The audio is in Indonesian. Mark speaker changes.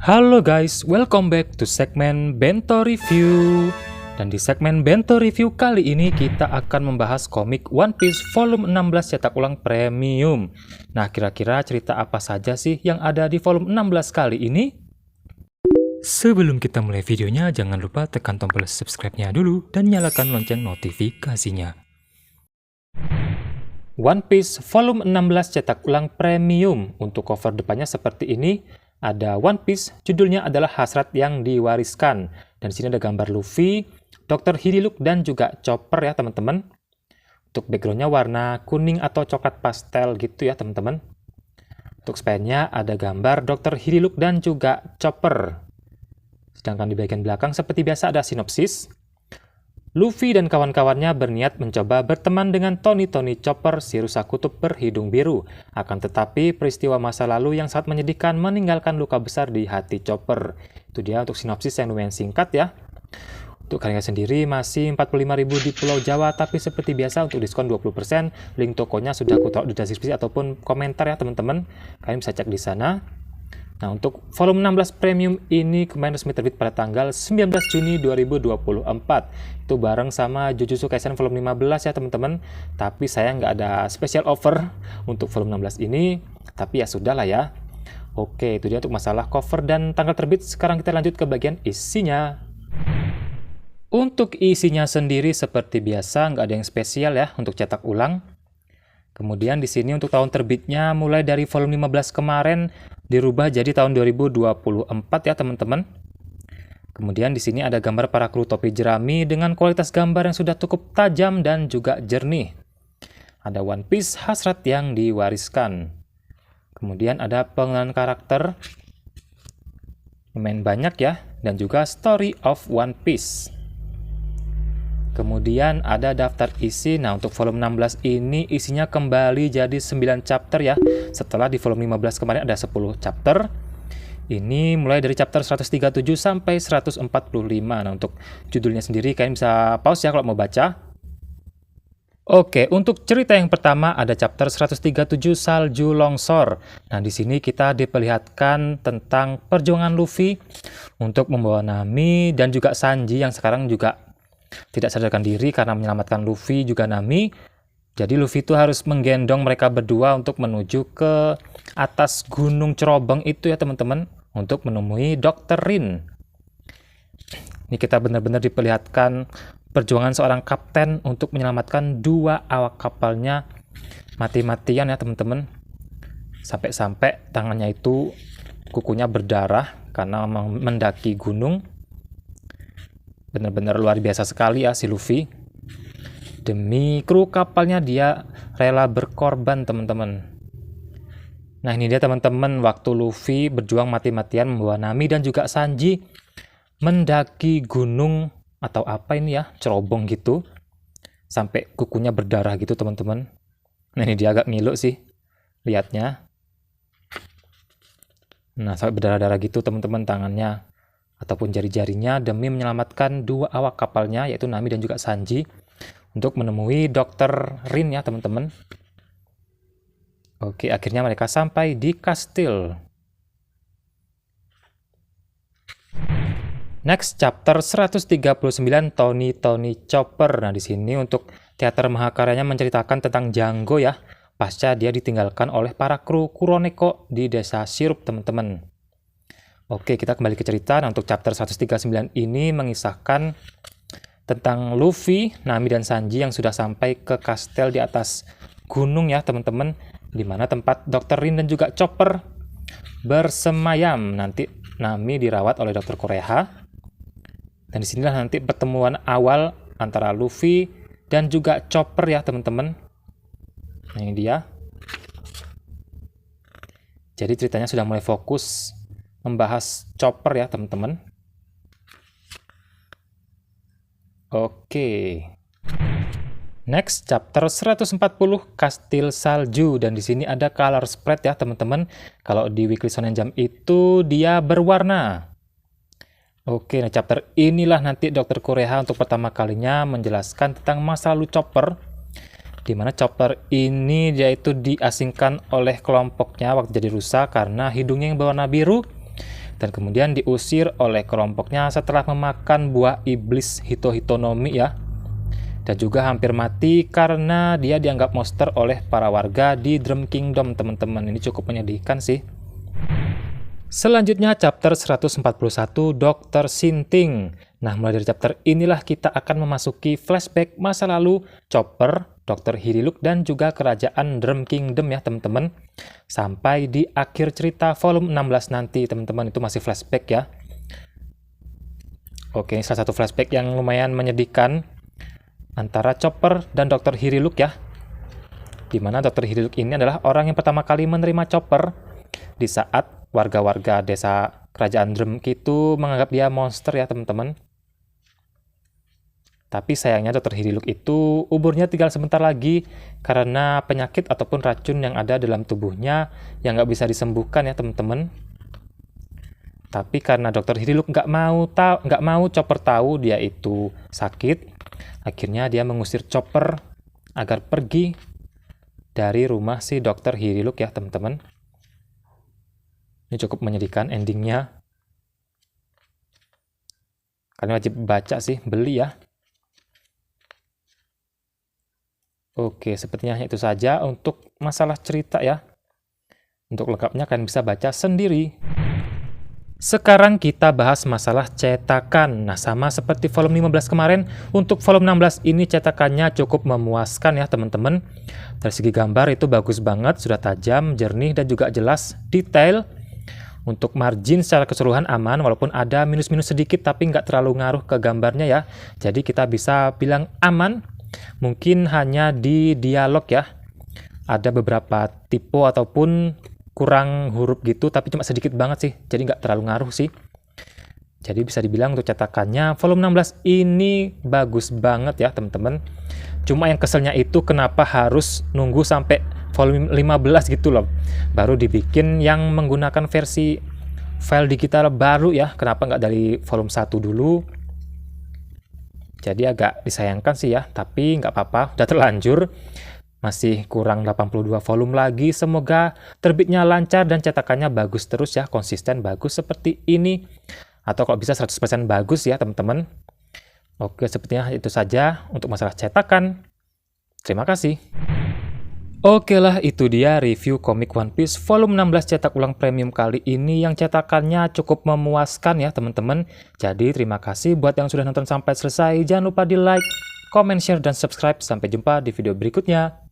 Speaker 1: Halo guys, welcome back to segmen Bento Review. Dan di segmen Bento Review kali ini kita akan membahas komik One Piece volume 16 cetak ulang premium. Nah, kira-kira cerita apa saja sih yang ada di volume 16 kali ini? Sebelum kita mulai videonya, jangan lupa tekan tombol subscribe-nya dulu dan nyalakan lonceng notifikasinya. One Piece volume 16 cetak ulang premium. Untuk cover depannya seperti ini. Ada One Piece, judulnya adalah Hasrat yang Diwariskan. Dan di sini ada gambar Luffy, Dr. Hiriluk, dan juga Chopper ya teman-teman. Untuk backgroundnya warna kuning atau coklat pastel gitu ya teman-teman. Untuk span-nya ada gambar Dr. Hiriluk dan juga Chopper. Sedangkan di bagian belakang seperti biasa ada sinopsis. Luffy dan kawan-kawannya berniat mencoba berteman dengan Tony Chopper, si rusa kutub berhidung biru. Akan tetapi peristiwa masa lalu yang sangat menyedihkan meninggalkan luka besar di hati Chopper. Itu dia untuk sinopsis yang lumayan singkat ya. Untuk harga sendiri masih 45.000 di Pulau Jawa, tapi seperti biasa untuk diskon 20%, link tokonya sudah aku taruh di deskripsi ataupun komentar ya teman-teman. Kalian bisa cek di sana. Nah, untuk volume 16 premium ini kemarin resmi terbit pada tanggal 19 Juni 2024. Itu bareng sama Jujutsu Kaisen volume 15 ya teman-teman. Tapi saya nggak ada special offer untuk volume 16 ini. Tapi ya sudah lah ya. Oke, itu dia untuk masalah cover dan tanggal terbit. Sekarang kita lanjut ke bagian isinya. Untuk isinya sendiri seperti biasa, nggak ada yang spesial ya untuk cetak ulang. Kemudian di sini untuk tahun terbitnya mulai dari volume 15 kemarin dirubah jadi tahun 2024 ya teman-teman. Kemudian di sini ada gambar para kru topi jerami dengan kualitas gambar yang sudah cukup tajam dan juga jernih. Ada One Piece Hasrat yang Diwariskan. Kemudian ada pengenalan karakter lumayan banyak ya, dan juga Story of One Piece. Kemudian ada daftar isi. Nah, untuk volume 16 ini isinya kembali jadi 9 chapter ya. Setelah di volume 15 kemarin ada 10 chapter. Ini mulai dari chapter 137 sampai 145. Nah, untuk judulnya sendiri kalian bisa pause ya kalau mau baca. Oke, untuk cerita yang pertama ada chapter 137 Salju Longsor. Nah, di sini kita diperlihatkan tentang perjuangan Luffy untuk membawa Nami dan juga Sanji yang sekarang juga tidak sadarkan diri karena menyelamatkan Luffy juga Nami. Jadi Luffy itu harus menggendong mereka berdua untuk menuju ke atas gunung cerobong itu ya teman-teman, untuk menemui Dr. Rin. Ini kita benar-benar diperlihatkan perjuangan seorang kapten untuk menyelamatkan dua awak kapalnya mati-matian ya teman-teman. Sampai-sampai tangannya itu kukunya berdarah karena mendaki gunung. Benar-benar luar biasa sekali ya si Luffy. Demi kru kapalnya dia rela berkorban teman-teman. Nah, ini dia teman-teman waktu Luffy berjuang mati-matian membawa Nami dan juga Sanji mendaki gunung atau apa ini ya, cerobong gitu. Sampai kukunya berdarah gitu teman-teman. Nah, ini dia agak ngilu sih lihatnya. Nah, sampai berdarah-darah gitu teman-teman tangannya ataupun jari-jarinya demi menyelamatkan dua awak kapalnya yaitu Nami dan juga Sanji untuk menemui Dr. Rin ya teman-teman. Oke, akhirnya mereka sampai di kastil. Next chapter 139 Tony Chopper. Nah, di sini untuk teater mahakaryanya menceritakan tentang Django ya, pasca dia ditinggalkan oleh para kru Kuroneko di desa Sirup teman-teman. Oke, kita kembali ke cerita. Nah, untuk chapter 139 ini mengisahkan tentang Luffy, Nami, dan Sanji yang sudah sampai ke kastel di atas gunung ya teman-teman, di mana tempat Dr. Rin dan juga Chopper bersemayam. Nanti Nami dirawat oleh Dr. Kureha. Dan disinilah nanti pertemuan awal antara Luffy dan juga Chopper ya teman-teman. Nah, ini dia. Jadi ceritanya sudah mulai fokus membahas Chopper ya teman-teman. Oke. Next chapter 140 Kastil Salju, dan di sini ada color spread ya teman-teman. Kalau di Weekly Shonen Jump itu dia berwarna. Oke, nah chapter inilah nanti Dr. Kureha untuk pertama kalinya menjelaskan tentang masa lalu Chopper, di mana Chopper ini yaitu diasingkan oleh kelompoknya waktu jadi rusa karena hidungnya yang berwarna biru dan kemudian diusir oleh kelompoknya setelah memakan buah iblis Hito-Hitonomi ya. Dan juga hampir mati karena dia dianggap monster oleh para warga di Drum Kingdom, teman-teman. Ini cukup menyedihkan sih. Selanjutnya chapter 141, Dr. Sinting. Nah, mulai dari chapter inilah kita akan memasuki flashback masa lalu Chopper, Dr. Hiriluk, dan juga kerajaan Drum Kingdom ya teman-teman. Sampai di akhir cerita volume 16 nanti teman-teman, itu masih flashback ya. Oke, ini salah satu flashback yang lumayan menyedihkan antara Chopper dan Dr. Hiriluk ya. Dimana Dr. Hiriluk ini adalah orang yang pertama kali menerima Chopper di saat warga-warga desa kerajaan Drum itu menganggap dia monster ya teman-teman. Tapi sayangnya Dr. Hiriluk itu umurnya tinggal sebentar lagi karena penyakit ataupun racun yang ada dalam tubuhnya yang nggak bisa disembuhkan ya teman-teman. Tapi karena Dr. Hiriluk nggak mau Chopper tahu dia itu sakit, akhirnya dia mengusir Chopper agar pergi dari rumah si Dr. Hiriluk ya teman-teman. Ini cukup menyedihkan endingnya. Kalian wajib baca sih, beli ya. Oke, sepertinya itu saja untuk masalah cerita ya. Untuk lengkapnya kalian bisa baca sendiri. Sekarang kita bahas masalah cetakan. Nah, sama seperti volume 15 kemarin, untuk volume 16 ini cetakannya cukup memuaskan ya teman-teman. Dari segi gambar itu bagus banget, sudah tajam, jernih, dan juga jelas, detail. Untuk margin secara keseluruhan aman, walaupun ada minus-minus sedikit, tapi nggak terlalu ngaruh ke gambarnya ya. Jadi kita bisa bilang aman, mungkin hanya di dialog ya. Ada beberapa tipe ataupun kurang huruf gitu, tapi cuma sedikit banget sih, jadi nggak terlalu ngaruh sih. Jadi bisa dibilang untuk cetakannya volume 16 ini bagus banget ya teman-teman. Cuma yang keselnya itu kenapa harus nunggu sampai volume 15 gitu loh, baru dibikin yang menggunakan versi file digital baru ya. Kenapa nggak dari volume 1 dulu? Jadi agak disayangkan sih ya, tapi nggak apa-apa, udah terlanjur. Masih kurang 82 volume lagi, semoga terbitnya lancar dan cetakannya bagus terus ya, konsisten bagus seperti ini. Atau kalau bisa 100% bagus ya teman-teman. Oke, sepertinya itu saja untuk masalah cetakan. Terima kasih. Oke lah, itu dia review komik One Piece volume 16 cetak ulang premium kali ini yang cetakannya cukup memuaskan ya teman-teman. Jadi terima kasih buat yang sudah nonton sampai selesai. Jangan lupa di like, comment, share, dan subscribe. Sampai jumpa di video berikutnya.